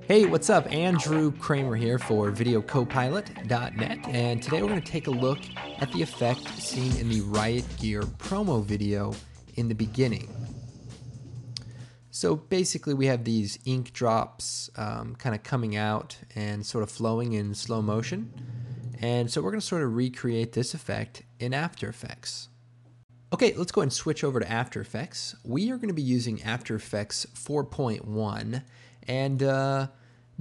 Hey, what's up? Andrew Kramer here for VideoCopilot.net, and today we're going to take a look at the effect seen in the Riot Gear promo video in the beginning. So basically we have these ink drops kind of coming out and sort of flowing in slow motion, and so we're going to sort of recreate this effect in After Effects. Okay, let's go ahead and switch over to After Effects. We are going to be using After Effects 4.1, and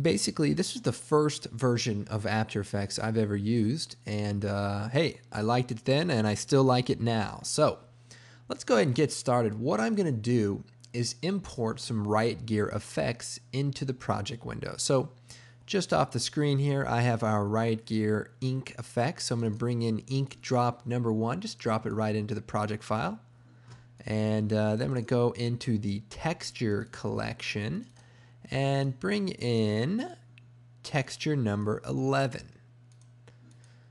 basically this is the first version of After Effects I've ever used, and hey, I liked it then and I still like it now. So let's go ahead and get started. What I'm going to do is import some Riot Gear effects into the project window. So just off the screen here, I have our Riot Gear ink effects. So I'm going to bring in ink drop number 1, just drop it right into the project file. And then I'm going to go into the texture collection and bring in texture number 11.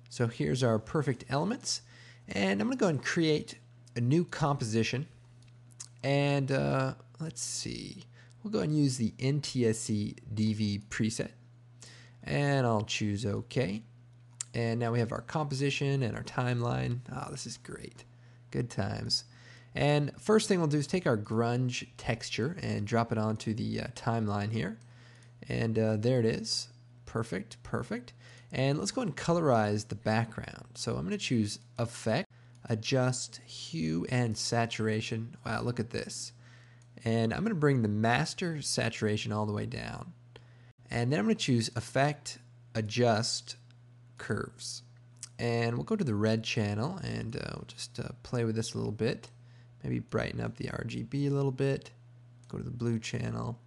So here's our perfect elements. And I'm going to go ahead and create a new composition. And let's see, we'll go ahead and use the NTSC DV preset. And I'll choose OK. And now we have our composition and our timeline. Oh, this is great. Good times. And first thing we'll do is take our grunge texture and drop it onto the timeline here. And there it is. Perfect, perfect. And let's go ahead and colorize the background. So I'm going to choose Effect, Adjust, Hue, and Saturation. Wow, look at this. And I'm going to bring the master saturation all the way down. And then I'm going to choose Effect, Adjust, Curves. And we'll go to the red channel and we'll just play with this a little bit. Maybe brighten up the RGB a little bit. Go to the blue channel.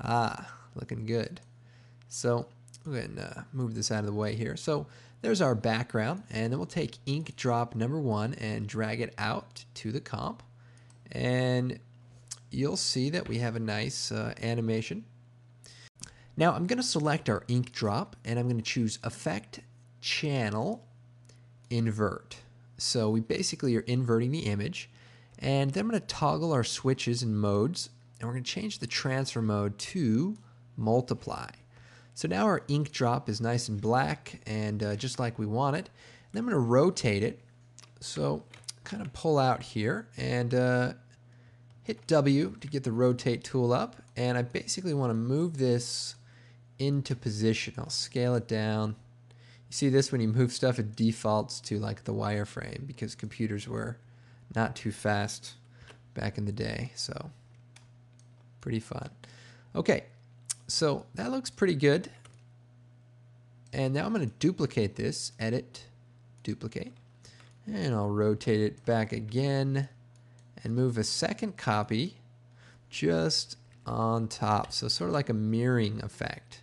Ah, looking good. So we'll go ahead and move this out of the way here. So there's our background. And then we'll take ink drop number 1 and drag it out to the comp. And you'll see that we have a nice animation. Now I'm going to select our ink drop and I'm going to choose Effect, Channel, Invert. So we basically are inverting the image, and then I'm going to toggle our switches and modes, and we're going to change the transfer mode to multiply. So now our ink drop is nice and black and just like we want it. And then I'm going to rotate it. So kind of pull out here and hit W to get the rotate tool up, and I basically want to move this into position. I'll scale it down. You see this when you move stuff, it defaults to like the wireframe because computers were not too fast back in the day. So pretty fun. Okay, so that looks pretty good. And now I'm going to duplicate this, edit, duplicate. And I'll rotate it back again and move a second copy just on top. So sort of like a mirroring effect.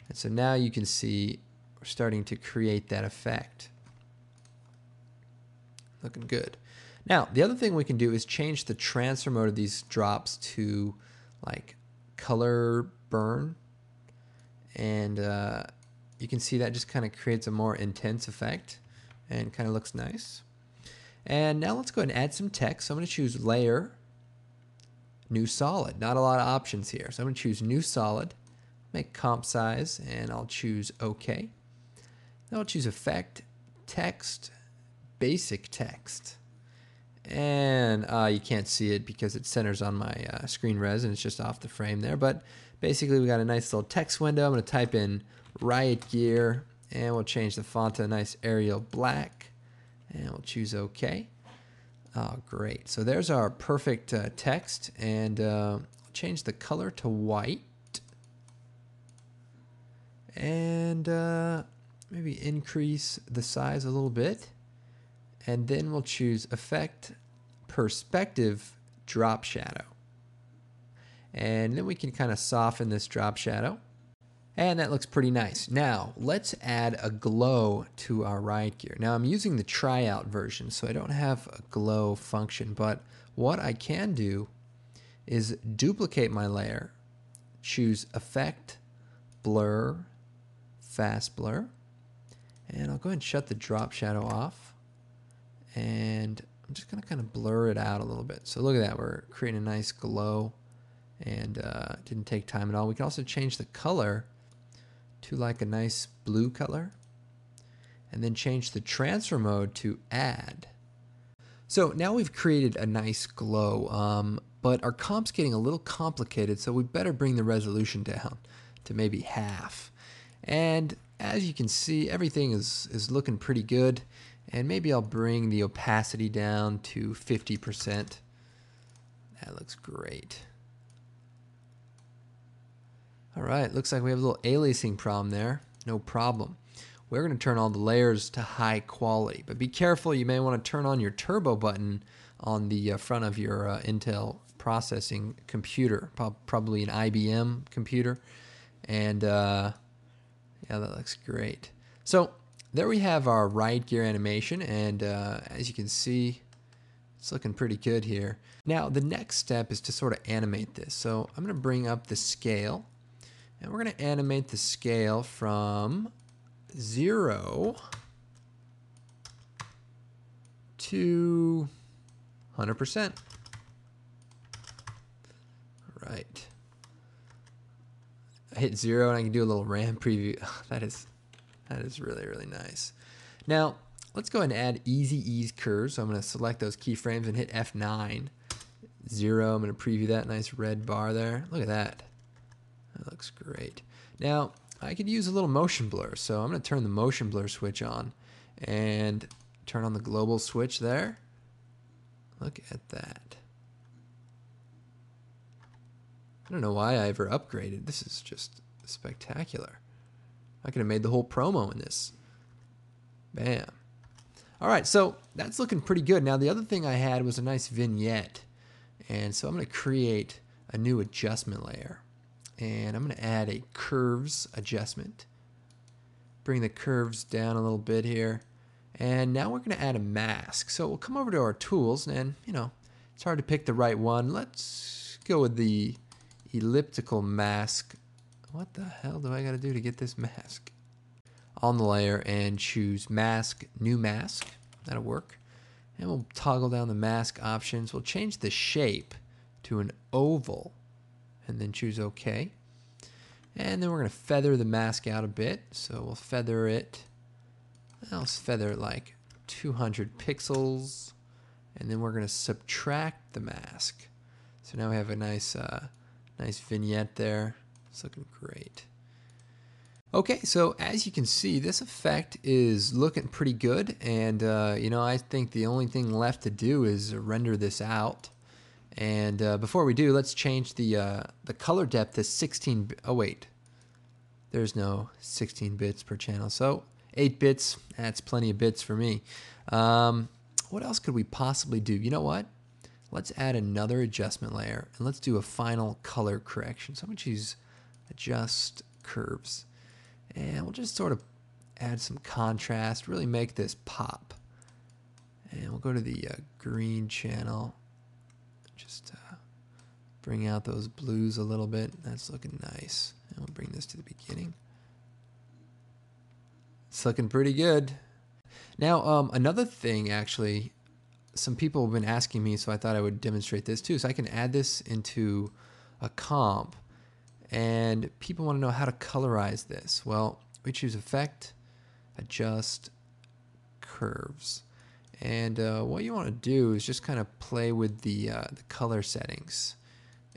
And so now you can see we're starting to create that effect. Looking good. Now, the other thing we can do is change the transfer mode of these drops to like color burn. And you can see that just kind of creates a more intense effect and kind of looks nice. And now let's go ahead and add some text. So I'm going to choose Layer, New Solid. Not a lot of options here. So I'm going to choose New Solid, make comp size, and I'll choose OK. Then I'll choose Effect, Text, Basic Text. And you can't see it because it centers on my screen res and it's just off the frame there. But basically we got a nice little text window. I'm going to type in Riot Gear and we'll change the font to a nice Arial black. And we'll choose OK. Oh, great. So there's our perfect text. And change the color to white. And maybe increase the size a little bit. And then we'll choose Effect, Perspective, Drop Shadow. And then we can kind of soften this drop shadow. And that looks pretty nice. Now, let's add a glow to our Riot Gear. Now, I'm using the tryout version, so I don't have a glow function. But what I can do is duplicate my layer, choose Effect, Blur, Fast Blur. And I'll go ahead and shut the drop shadow off. And I'm just going to kind of blur it out a little bit. So look at that. We're creating a nice glow. and didn't take time at all. We can also change the color to like a nice blue color, and then change the transfer mode to add. So now we've created a nice glow, but our comp's getting a little complicated, so we better bring the resolution down to maybe half. And as you can see, everything is looking pretty good, and maybe I'll bring the opacity down to 50%. That looks great. All right, looks like we have a little aliasing problem there. No problem. We're going to turn all the layers to high quality, but be careful. You may want to turn on your turbo button on the front of your Intel processing computer, probably an IBM computer. And yeah, that looks great. So there we have our riot gear animation, and as you can see, it's looking pretty good here. Now the next step is to sort of animate this. So I'm going to bring up the scale, and we're going to animate the scale from 0 to 100%. All right. I hit 0 and I can do a little RAM preview. That is really, really nice. Now, let's go ahead and add easy ease curves. So I'm going to select those keyframes and hit F9. 0, I'm going to preview that nice red bar there. Look at that. That looks great. Now, I could use a little motion blur, so I'm going to turn the motion blur switch on and turn on the global switch there. Look at that. I don't know why I ever upgraded. This is just spectacular. I could have made the whole promo in this. Bam. All right, so that's looking pretty good. Now, the other thing I had was a nice vignette, and so I'm going to create a new adjustment layer. And I'm going to add a curves adjustment. Bring the curves down a little bit here. And now we're going to add a mask. So we'll come over to our tools, and it's hard to pick the right one. Let's go with the elliptical mask. What the hell do I got to do to get this mask? On the layer and choose mask, new mask. That'll work. And we'll toggle down the mask options. We'll change the shape to an oval, and then choose OK. And then we're going to feather the mask out a bit. So we'll feather it. I'll feather it like 200 pixels. And then we're going to subtract the mask. So now we have a nice vignette there. It's looking great. Okay, so as you can see, this effect is looking pretty good. And, I think the only thing left to do is render this out. And before we do, let's change the color depth to 16. Oh wait, there's no 16 bits per channel, so 8 bits. That's plenty of bits for me. What else could we possibly do? You know what? Let's add another adjustment layer, and let's do a final color correction. So I'm going to choose adjust curves, and we'll just sort of add some contrast, really make this pop. And we'll go to the green channel. Just bring out those blues a little bit. That's looking nice. And we'll bring this to the beginning. It's looking pretty good. Now, another thing, actually, some people have been asking me, so I thought I would demonstrate this too. So I can add this into a comp, and people want to know how to colorize this. Well, we choose Effect, Adjust, Curves. And what you want to do is just kind of play with the color settings.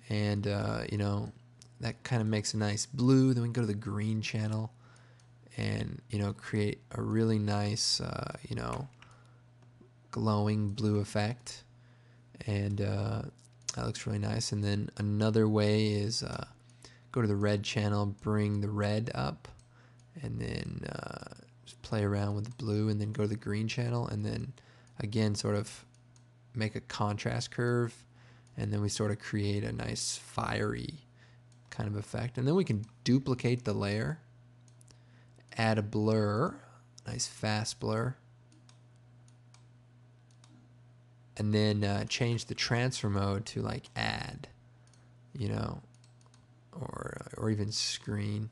And, that kind of makes a nice blue. Then we can go to the green channel and, create a really nice, glowing blue effect. And that looks really nice. And then another way is go to the red channel, bring the red up, and then just play around with the blue, and then go to the green channel, and then again sort of make a contrast curve, and then we sort of create a nice fiery kind of effect. And then we can duplicate the layer, add a blur, nice fast blur, and then change the transfer mode to like add, or even screen,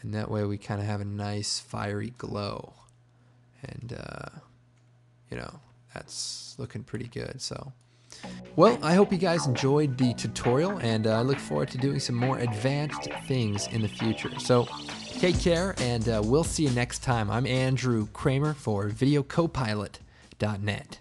and that way we kind of have a nice fiery glow. And that's looking pretty good. So Well, I hope you guys enjoyed the tutorial, and I look forward to doing some more advanced things in the future. So take care, and we'll see you next time. I'm Andrew Kramer for VideoCopilot.net.